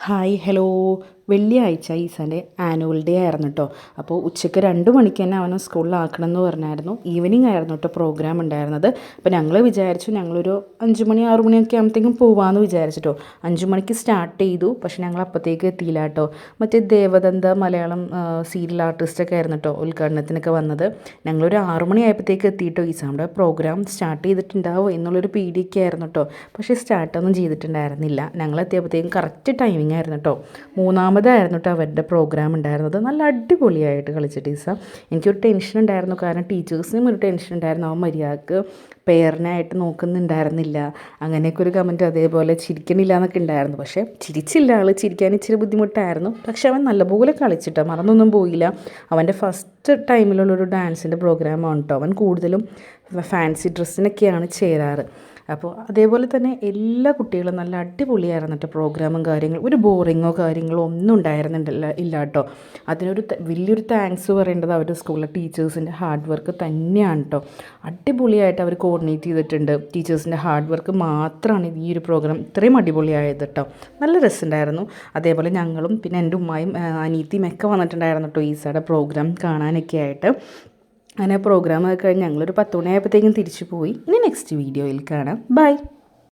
Hi hello. വെള്ളിയാഴ്ച ഈസാൻ്റെ annual day ആയിരുന്നു കേട്ടോ. അപ്പോൾ ഉച്ചയ്ക്ക് 2 മണിക്ക് തന്നെ അവനെ സ്കൂളിലാക്കണം എന്ന് പറഞ്ഞായിരുന്നു. ഈവനിങ് ആയിരുന്നു കേട്ടോ പ്രോഗ്രാം ഉണ്ടായിരുന്നത്. അപ്പോൾ ഞങ്ങൾ വിചാരിച്ചു ഞങ്ങളൊരു 5 മണി 6 മണിയൊക്കെ ആകുമ്പോഴത്തേക്കും പോകാമെന്ന് വിചാരിച്ചിട്ടോ. 5 മണിക്ക് സ്റ്റാർട്ട് ചെയ്തു, പക്ഷെ ഞങ്ങൾ അപ്പോഴത്തേക്ക് എത്തിയില്ല കേട്ടോ. മറ്റേ ദേവദന്ത മലയാളം സീരിയൽ ആർട്ടിസ്റ്റൊക്കെ ആയിരുന്നു കേട്ടോ ഉദ്ഘാടനത്തിനൊക്കെ വന്നത്. ഞങ്ങളൊരു 6 മണി ആയപ്പോഴത്തേക്ക് എത്തിയിട്ടോ. ഈസാൻ്റെ പ്രോഗ്രാം സ്റ്റാർട്ട് ചെയ്തിട്ടുണ്ടാവും എന്നുള്ളൊരു പേടിയൊക്കെ ആയിരുന്നു കേട്ടോ. പക്ഷേ സ്റ്റാർട്ടൊന്നും ചെയ്തിട്ടുണ്ടായിരുന്നില്ല. ഞങ്ങൾ എത്തിയപ്പോഴത്തേക്കും കറക്റ്റ് ടൈമിംഗ് ആയിരുന്നു കേട്ടോ. മൂന്നാമതായിരുന്നു കേട്ടോ അവരുടെ പ്രോഗ്രാം ഉണ്ടായിരുന്നത്. നല്ല അടിപൊളിയായിട്ട് കളിച്ചിട്ട് ഈസ. എനിക്കൊരു ടെൻഷൻ ഉണ്ടായിരുന്നു, കാരണം ടീച്ചേഴ്സിനും ഒരു ടെൻഷൻ ഉണ്ടായിരുന്നു. അവൻ മര്യാദക്ക് പെയറിനായിട്ട് നോക്കുന്നുണ്ടായിരുന്നില്ല, അങ്ങനെയൊക്കെ ഒരു കമൻറ്റ്. അതേപോലെ ചിരിക്കണില്ല എന്നൊക്കെ ഉണ്ടായിരുന്നു. പക്ഷേ ചിരിച്ചില്ല, ആൾ ചിരിക്കാൻ ഇച്ചിരി ബുദ്ധിമുട്ടായിരുന്നു. പക്ഷെ അവൻ നല്ലപോലെ കളിച്ചിട്ടോ, മറന്നൊന്നും പോയില്ല. അവൻ്റെ ഫസ്റ്റ് ടൈമിലുള്ളൊരു ഡാൻസിൻ്റെ പ്രോഗ്രാമാണ് കേട്ടോ. അവൻ കൂടുതലും ഫാൻസി ഡ്രസ്സിനൊക്കെയാണ് ചേരാറ്. അപ്പോൾ അതേപോലെ തന്നെ എല്ലാ കുട്ടികളും നല്ല അടിപൊളിയായിരുന്നു കേട്ടോ. പ്രോഗ്രാമും കാര്യങ്ങളും ഒരു ബോറിങ്ങോ കാര്യങ്ങളോ ഒന്നും ഇല്ല കേട്ടോ. അതിനൊരു വലിയൊരു താങ്ക്സ് പറയേണ്ടത് അവരുടെ സ്കൂളിലെ ടീച്ചേഴ്സിൻ്റെ ഹാർഡ് വർക്ക് തന്നെയാണ് കേട്ടോ. അടിപൊളിയായിട്ട് അവർ കോർഡിനേറ്റ് ചെയ്തിട്ടുണ്ട്. ടീച്ചേഴ്സിൻ്റെ ഹാർഡ് വർക്ക് മാത്രമാണ് ഈ ഒരു പ്രോഗ്രാം ഇത്രയും അടിപൊളിയായത് കേട്ടോ. നല്ല രസമുണ്ടായിരുന്നു. അതേപോലെ ഞങ്ങളും പിന്നെ എൻ്റെ ഉമ്മായും അനീത്തിയും ഒക്കെ വന്നിട്ടുണ്ടായിരുന്നു കേട്ടോ ഈസയുടെ പ്രോഗ്രാം കാണാനൊക്കെ ആയിട്ട്. അങ്ങനെ പ്രോഗ്രാം ഒക്കെ കഴിഞ്ഞ് ഞങ്ങളൊരു 10 മണിയായപ്പോഴത്തേക്കും തിരിച്ചു പോയി. ഇനി നെക്സ്റ്റ് വീഡിയോയിൽ കാണാം. ബൈ.